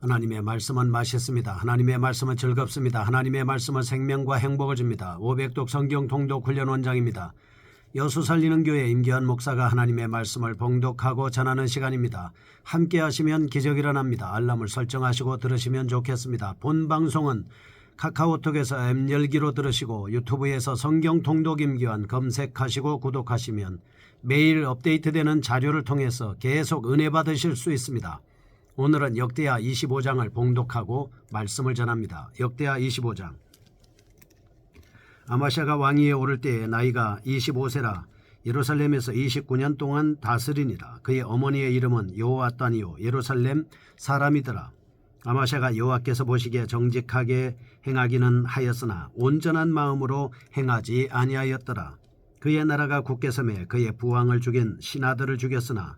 하나님의 말씀은 맛있습니다. 하나님의 말씀은 즐겁습니다. 하나님의 말씀은 생명과 행복을 줍니다. 500독 성경 통독 훈련 원장입니다. 여수 살리는 교회 임기환 목사가 하나님의 말씀을 봉독하고 전하는 시간입니다. 함께 하시면 기적이 일어납니다. 알람을 설정하시고 들으시면 좋겠습니다. 본 방송은 카카오톡에서 앱 열기로 들으시고 유튜브에서 성경 통독 임기환 검색하시고 구독하시면 매일 업데이트되는 자료를 통해서 계속 은혜 받으실 수 있습니다. 오늘은 역대하 25장을 봉독하고 말씀을 전합니다. 역대하 25장. 아마샤가 왕위에 오를 때에 나이가 25세라 예루살렘에서 29년 동안 다스리니라. 그의 어머니의 이름은 여호앗단이요 예루살렘 사람이더라. 아마샤가 여호와께서 보시기에 정직하게 행하기는 하였으나 온전한 마음으로 행하지 아니하였더라. 그의 나라가 굳게 섬에 그의 부왕을 죽인 신하들을 죽였으나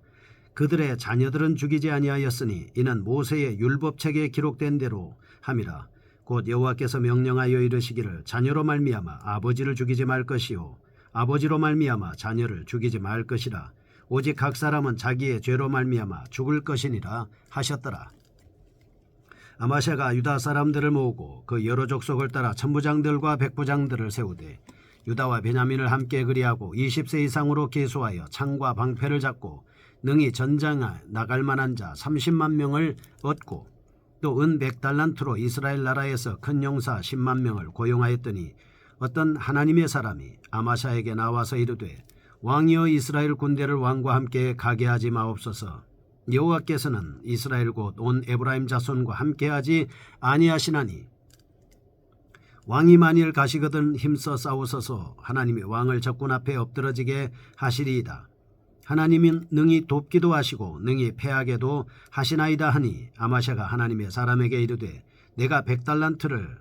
그들의 자녀들은 죽이지 아니하였으니 이는 모세의 율법책에 기록된 대로 함이라. 곧 여호와께서 명령하여 이르시기를 자녀로 말미암아 아버지를 죽이지 말 것이요 아버지로 말미암아 자녀를 죽이지 말 것이라. 오직 각 사람은 자기의 죄로 말미암아 죽을 것이니라 하셨더라. 아마샤가 유다 사람들을 모으고 그 여러 족속을 따라 천부장들과 백부장들을 세우되 유다와 베냐민을 함께 그리하고 20세 이상으로 계수하여 창과 방패를 잡고 능히 전장에 나갈 만한 자 30만 명을 얻고 또 은 100달란트로 이스라엘 나라에서 큰 용사 10만 명을 고용하였더니 어떤 하나님의 사람이 아마샤에게 나와서 이르되 왕이여 이스라엘 군대를 왕과 함께 가게 하지 마옵소서. 여호와께서는 이스라엘 곧 온 에브라임 자손과 함께하지 아니하시나니 왕이 만일 가시거든 힘써 싸우소서. 하나님이 왕을 적군 앞에 엎드러지게 하시리이다. 하나님은 능히 돕기도 하시고 능히 패하게도 하시나이다 하니 아마샤가 하나님의 사람에게 이르되 내가 100달란트를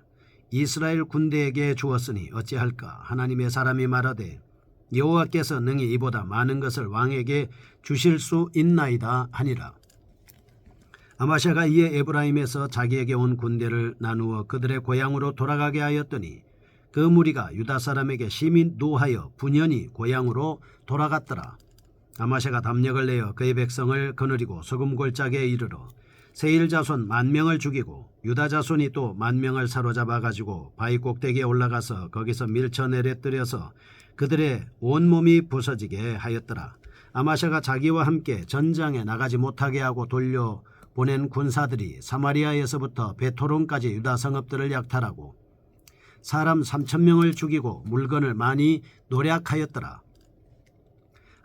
이스라엘 군대에게 주었으니 어찌할까. 하나님의 사람이 말하되 여호와께서 능히 이보다 많은 것을 왕에게 주실 수 있나이다 하니라. 아마샤가 이에 에브라임에서 자기에게 온 군대를 나누어 그들의 고향으로 돌아가게 하였더니 그 무리가 유다 사람에게 심히 노하여 분연히 고향으로 돌아갔더라. 아마샤가 담력을 내어 그의 백성을 거느리고 소금골짜기에 이르러 세일 자손 10,000명을 죽이고 유다 자손이 또 10,000명을 사로잡아 가지고 바위 꼭대기에 올라가서 거기서 밀쳐내려뜨려서 그들의 온몸이 부서지게 하였더라. 아마샤가 자기와 함께 전장에 나가지 못하게 하고 돌려보낸 군사들이 사마리아에서부터 베토론까지 유다 성읍들을 약탈하고 사람 3,000명을 죽이고 물건을 많이 노략하였더라.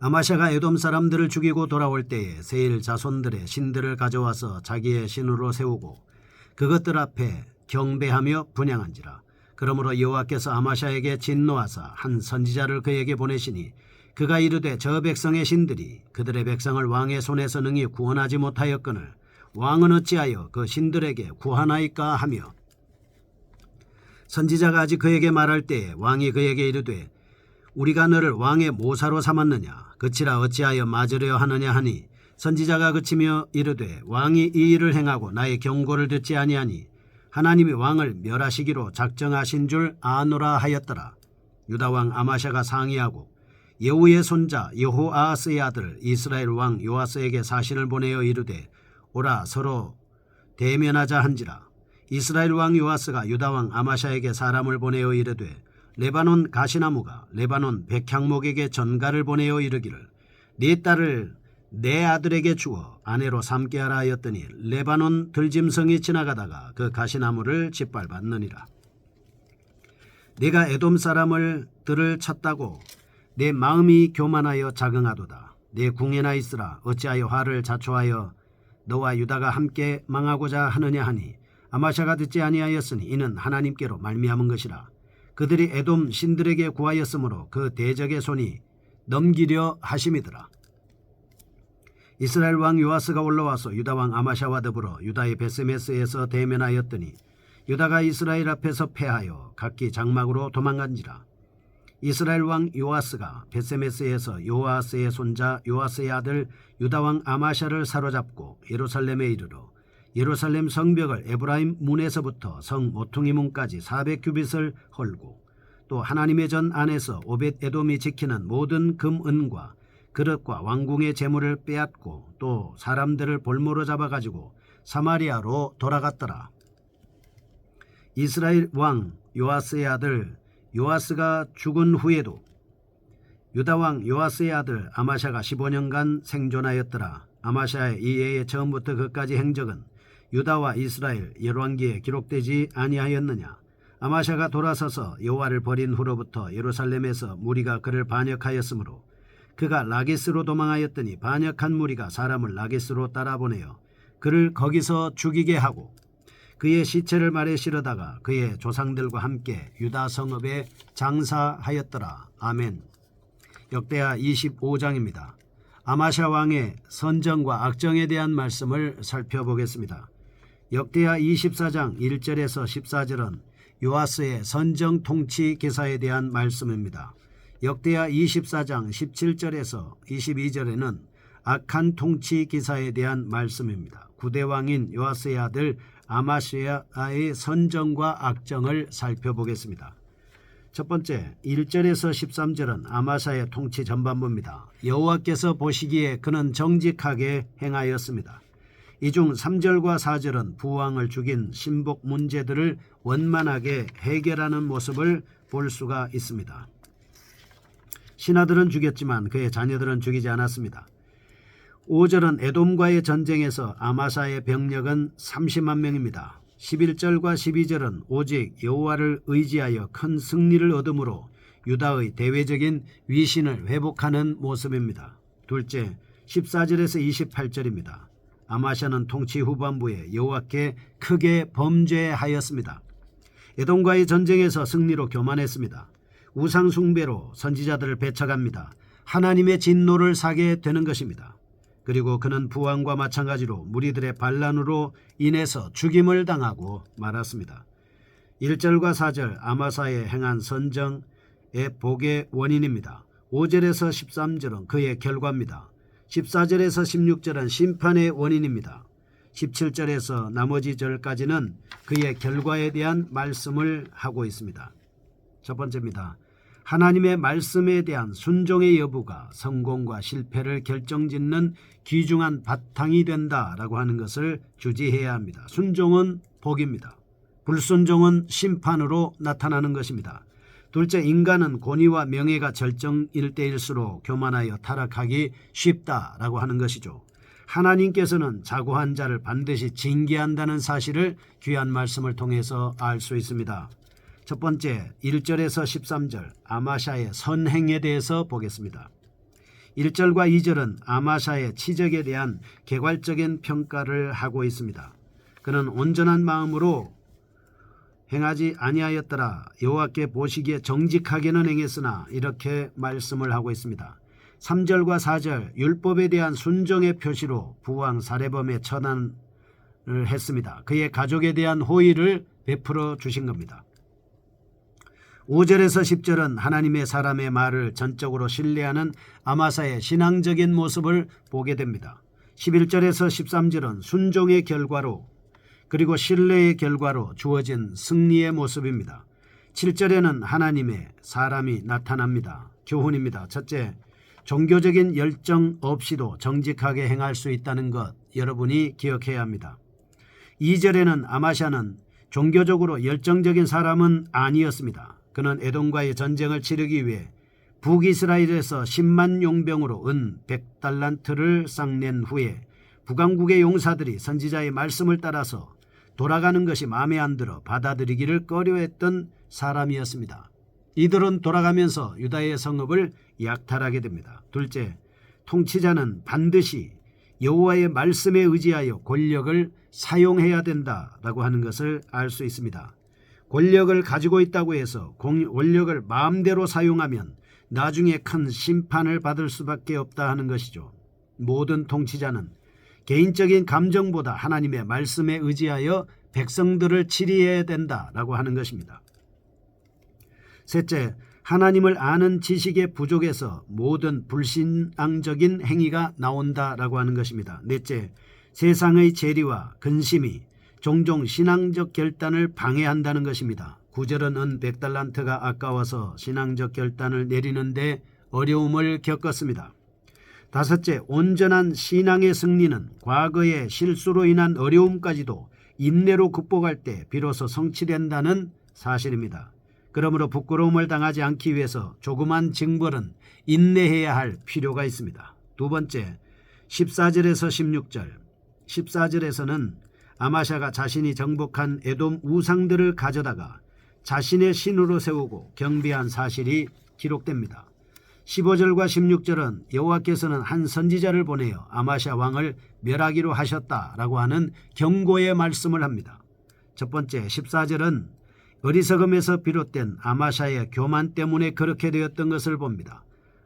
아마샤가 에돔 사람들을 죽이고 돌아올 때에 세일 자손들의 신들을 가져와서 자기의 신으로 세우고 그것들 앞에 경배하며 분향한지라. 그러므로 여호와께서 아마샤에게 진노하사 한 선지자를 그에게 보내시니 그가 이르되 저 백성의 신들이 그들의 백성을 왕의 손에서 능히 구원하지 못하였거늘 왕은 어찌하여 그 신들에게 구하나이까 하며 선지자가 아직 그에게 말할 때에 왕이 그에게 이르되 우리가 너를 왕의 모사로 삼았느냐 그치라 어찌하여 맞으려 하느냐 하니 선지자가 그치며 이르되 왕이 이 일을 행하고 나의 경고를 듣지 아니하니 하나님이 왕을 멸하시기로 작정하신 줄 아노라 하였더라. 유다왕 아마샤가 상의하고 예후의 손자 여호아하스의 아들 이스라엘 왕 요아스에게 사신을 보내어 이르되 오라 서로 대면하자 한지라. 이스라엘 왕 요아스가 유다왕 아마샤에게 사람을 보내어 이르되 레바논 가시나무가 레바논 백향목에게 전가를 보내어 이르기를 네 딸을 내 아들에게 주어 아내로 삼게 하라 하였더니 레바논 들짐승이 지나가다가 그 가시나무를 짓밟았느니라. 내가 에돔 사람들을 쳤다고 내 마음이 교만하여 자긍하도다. 내 궁에나 있으라. 어찌하여 화를 자초하여 너와 유다가 함께 망하고자 하느냐 하니 아마샤가 듣지 아니하였으니 이는 하나님께로 말미암은 것이라. 그들이 에돔 신들에게 구하였으므로 그 대적의 손이 넘기려 하심이더라. 이스라엘 왕 요아스가 올라와서 유다 왕 아마샤와 더불어 유다의 베스메스에서 대면하였더니 유다가 이스라엘 앞에서 패하여 각기 장막으로 도망간지라. 이스라엘 왕 요아스가 베스메스에서 요아스의 손자 요아스의 아들 유다 왕 아마샤를 사로잡고 예루살렘에 이르러 예루살렘 성벽을 에브라임 문에서부터 성 모퉁이 문까지 400규빗을 헐고 또 하나님의 전 안에서 오벳 에돔이 지키는 모든 금 은과 그릇과 왕궁의 재물을 빼앗고 또 사람들을 볼모로 잡아가지고 사마리아로 돌아갔더라. 이스라엘 왕 요아스의 아들 요아스가 죽은 후에도 유다 왕 요아스의 아들 아마샤가 15년간 생존하였더라. 아마샤의 이해의 처음부터 끝까지 행적은 유다와 이스라엘 열왕기에 기록되지 아니하였느냐. 아마샤가 돌아서서 여호와를 버린 후로부터 예루살렘에서 무리가 그를 반역하였으므로 그가 라게스로 도망하였더니 반역한 무리가 사람을 라게스로 따라보내어 그를 거기서 죽이게 하고 그의 시체를 말에 실어다가 그의 조상들과 함께 유다 성읍에 장사하였더라. 아멘. 역대하 25장입니다. 아마샤 왕의 선정과 악정에 대한 말씀을 살펴보겠습니다. 역대하 24장 1절에서 14절은 요아스의 선정 통치 기사에 대한 말씀입니다. 역대하 24장 17절에서 22절에는 악한 통치 기사에 대한 말씀입니다. 구대왕인 요아스의 아들 아마시아의 선정과 악정을 살펴보겠습니다. 첫 번째 1절에서 13절은 아마샤의 통치 전반부입니다. 여호와께서 보시기에 그는 정직하게 행하였습니다. 이 중 3절과 4절은 부왕을 죽인 신복 문제들을 원만하게 해결하는 모습을 볼 수가 있습니다. 신하들은 죽였지만 그의 자녀들은 죽이지 않았습니다. 5절은 에돔과의 전쟁에서 아마샤의 병력은 30만 명입니다. 11절과 12절은 오직 여호와를 의지하여 큰 승리를 얻음으로 유다의 대외적인 위신을 회복하는 모습입니다. 둘째, 14절에서 28절입니다. 아마샤는 통치 후반부에 여호와께 크게 범죄하였습니다. 에돔과의 전쟁에서 승리로 교만했습니다. 우상 숭배로 선지자들을 배척합니다. 하나님의 진노를 사게 되는 것입니다. 그리고 그는 부왕과 마찬가지로 무리들의 반란으로 인해서 죽임을 당하고 말았습니다. 1절과 4절 아마사의 행한 선정의 복의 원인입니다. 5절에서 13절은 그의 결과입니다. 14절에서 16절은 심판의 원인입니다. 17절에서 나머지 절까지는 그의 결과에 대한 말씀을 하고 있습니다. 첫 번째입니다. 하나님의 말씀에 대한 순종의 여부가 성공과 실패를 결정짓는 귀중한 바탕이 된다라고 하는 것을 주지해야 합니다. 순종은 복입니다. 불순종은 심판으로 나타나는 것입니다. 둘째, 인간은 권위와 명예가 절정일 때일수록 교만하여 타락하기 쉽다라고 하는 것이죠. 하나님께서는 자고한 자를 반드시 징계한다는 사실을 귀한 말씀을 통해서 알 수 있습니다. 첫 번째 1절에서 13절 아마샤의 선행에 대해서 보겠습니다. 1절과 2절은 아마샤의 치적에 대한 개괄적인 평가를 하고 있습니다. 그는 온전한 마음으로 행하지 아니하였더라. 여호와께 보시기에 정직하게는 행했으나 이렇게 말씀을 하고 있습니다. 3절과 4절 율법에 대한 순종의 표시로 부왕 사레범에 처단을 했습니다. 그의 가족에 대한 호의를 베풀어 주신 겁니다. 5절에서 10절은 하나님의 사람의 말을 전적으로 신뢰하는 아마사의 신앙적인 모습을 보게 됩니다. 11절에서 13절은 순종의 결과로 그리고 신뢰의 결과로 주어진 승리의 모습입니다. 7절에는 하나님의 사람이 나타납니다. 교훈입니다. 첫째, 종교적인 열정 없이도 정직하게 행할 수 있다는 것 여러분이 기억해야 합니다. 2절에는 아마샤는 종교적으로 열정적인 사람은 아니었습니다. 그는 에돔과의 전쟁을 치르기 위해 북이스라엘에서 10만 용병으로 은 100달란트를 쌍낸 후에 북왕국의 용사들이 선지자의 말씀을 따라서 돌아가는 것이 마음에 안 들어 받아들이기를 꺼려했던 사람이었습니다. 이들은 돌아가면서 유다의 성읍을 약탈하게 됩니다. 둘째, 통치자는 반드시 여호와의 말씀에 의지하여 권력을 사용해야 된다라고 하는 것을 알 수 있습니다. 권력을 가지고 있다고 해서 권력을 마음대로 사용하면 나중에 큰 심판을 받을 수밖에 없다 하는 것이죠. 모든 통치자는 개인적인 감정보다 하나님의 말씀에 의지하여 백성들을 치리해야 된다라고 하는 것입니다. 셋째, 하나님을 아는 지식의 부족에서 모든 불신앙적인 행위가 나온다라고 하는 것입니다. 넷째, 세상의 재리와 근심이 종종 신앙적 결단을 방해한다는 것입니다. 9절은 은 100달란트가 아까워서 신앙적 결단을 내리는데 어려움을 겪었습니다. 다섯째, 온전한 신앙의 승리는 과거의 실수로 인한 어려움까지도 인내로 극복할 때 비로소 성취된다는 사실입니다. 그러므로 부끄러움을 당하지 않기 위해서 조그만 징벌은 인내해야 할 필요가 있습니다. 두 번째, 14절에서 16절. 14절에서는 아마샤가 자신이 정복한 에돔 우상들을 가져다가 자신의 신으로 세우고 경배한 사실이 기록됩니다. 15절과 16절은 여호와께서는 한 선지자를 보내어 아마샤 왕을 멸하기로 하셨다라고 하는 경고의 말씀을 합니다. 첫 번째, 14절은 어리석음에서 비롯된 아마샤의 교만 때문에 그렇게 되었던 것을 봅니다.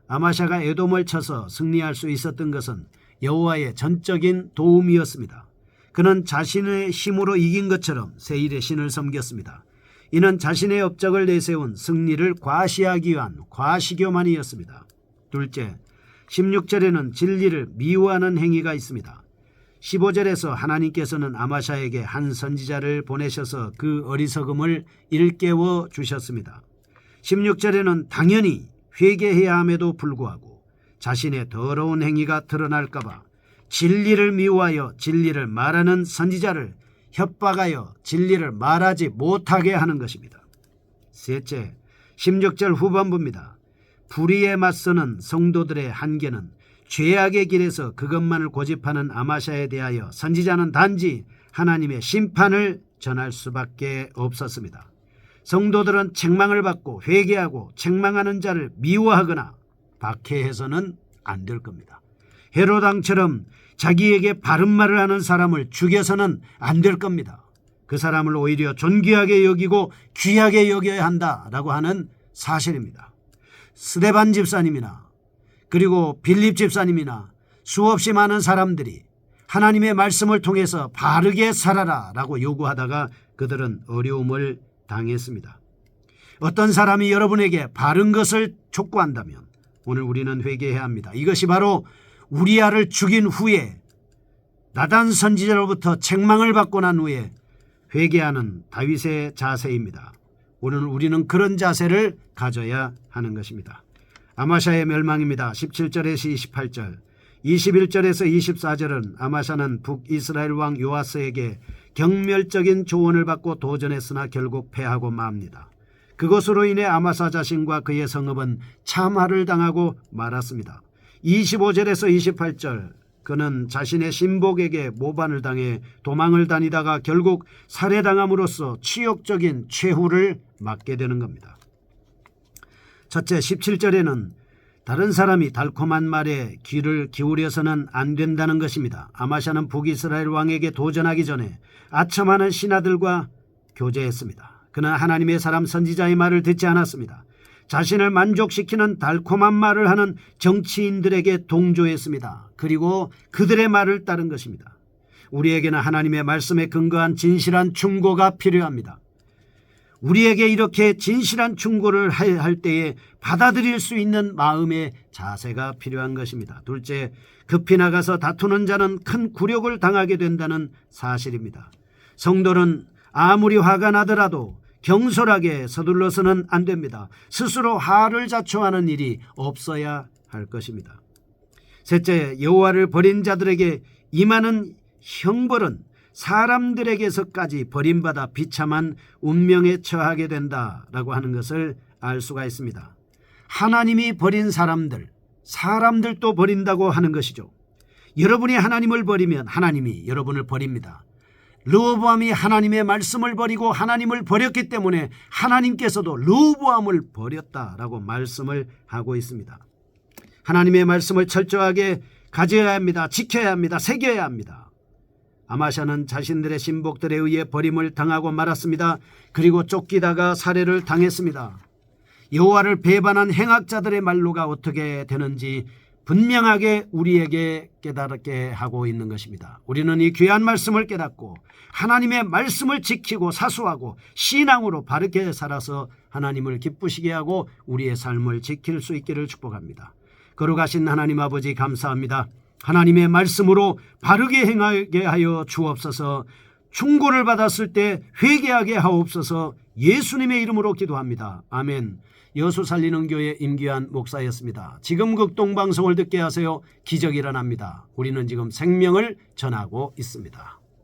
아마샤가 에돔을 쳐서 승리할 수 있었던 것은 여호와의 전적인 도움이었습니다. 그는 자신의 힘으로 이긴 것처럼 세일의 신을 섬겼습니다. 이는 자신의 업적을 내세운 승리를 과시하기 위한 과시교만이었습니다. 둘째, 16절에는 진리를 미워하는 행위가 있습니다. 15절에서 하나님께서는 아마샤에게 한 선지자를 보내셔서 그 어리석음을 일깨워 주셨습니다. 16절에는 당연히 회개해야 함에도 불구하고 자신의 더러운 행위가 드러날까 봐 진리를 미워하여 진리를 말하는 선지자를 협박하여 진리를 말하지 못하게 하는 것입니다. 셋째, 16절 후반부입니다. 불의에 맞서는 성도들의 한계는 죄악의 길에서 그것만을 고집하는 아마샤에 대하여 선지자는 단지 하나님의 심판을 전할 수밖에 없었습니다. 성도들은 책망을 받고 회개하고 책망하는 자를 미워하거나 박해해서는 안 될 겁니다. 헤롯 왕처럼 자기에게 바른 말을 하는 사람을 죽여서는 안 될 겁니다. 그 사람을 오히려 존귀하게 여기고 귀하게 여겨야 한다라고 하는 사실입니다. 스데반 집사님이나 그리고 빌립 집사님이나 수없이 많은 사람들이 하나님의 말씀을 통해서 바르게 살아라 라고 요구하다가 그들은 어려움을 당했습니다. 어떤 사람이 여러분에게 바른 것을 촉구한다면 오늘 우리는 회개해야 합니다. 이것이 바로 우리아를 죽인 후에 나단 선지자로부터 책망을 받고 난 후에 회개하는 다윗의 자세입니다. 오늘 우리는 그런 자세를 가져야 하는 것입니다. 아마샤의 멸망입니다. 17절에서 28절, 21절에서 24절은 아마샤는 북이스라엘 왕 요아스에게 경멸적인 조언을 받고 도전했으나 결국 패하고 맙니다. 그것으로 인해 아마사 자신과 그의 성읍은 참화를 당하고 말았습니다. 25절에서 28절, 그는 자신의 신복에게 모반을 당해 도망을 다니다가 결국 살해당함으로써 치욕적인 최후를 맞게 되는 겁니다. 첫째, 17절에는 다른 사람이 달콤한 말에 귀를 기울여서는 안 된다는 것입니다. 아마샤는 북이스라엘 왕에게 도전하기 전에 아첨하는 신하들과 교제했습니다. 그는 하나님의 사람 선지자의 말을 듣지 않았습니다. 자신을 만족시키는 달콤한 말을 하는 정치인들에게 동조했습니다. 그리고 그들의 말을 따른 것입니다. 우리에게는 하나님의 말씀에 근거한 진실한 충고가 필요합니다. 우리에게 이렇게 진실한 충고를 할 때에 받아들일 수 있는 마음의 자세가 필요한 것입니다. 둘째, 급히 나가서 다투는 자는 큰 굴욕을 당하게 된다는 사실입니다. 성도는 아무리 화가 나더라도 경솔하게 서둘러서는 안 됩니다. 스스로 화를 자초하는 일이 없어야 할 것입니다. 셋째, 여호와를 버린 자들에게 임하는 형벌은 사람들에게서까지 버림받아 비참한 운명에 처하게 된다라고 하는 것을 알 수가 있습니다. 하나님이 버린 사람들도 버린다고 하는 것이죠. 여러분이 하나님을 버리면 하나님이 여러분을 버립니다. 르호보암이 하나님의 말씀을 버리고 하나님을 버렸기 때문에 하나님께서도 르호보암을 버렸다라고 말씀을 하고 있습니다. 하나님의 말씀을 철저하게 가져야 합니다. 지켜야 합니다. 새겨야 합니다. 아마샤는 자신들의 신복들에 의해 버림을 당하고 말았습니다. 그리고 쫓기다가 살해를 당했습니다. 여호와를 배반한 행악자들의 말로가 어떻게 되는지 분명하게 우리에게 깨닫게 하고 있는 것입니다. 우리는 이 귀한 말씀을 깨닫고 하나님의 말씀을 지키고 사수하고 신앙으로 바르게 살아서 하나님을 기쁘시게 하고 우리의 삶을 지킬 수 있기를 축복합니다. 거룩하신 하나님 아버지 감사합니다. 하나님의 말씀으로 바르게 행하게 하여 주옵소서. 충고를 받았을 때 회개하게 하옵소서. 예수님의 이름으로 기도합니다. 아멘. 여수 살리는 교회 임기환 목사였습니다. 지금 극동방송을 듣게 하세요. 기적이 일어납니다. 우리는 지금 생명을 전하고 있습니다.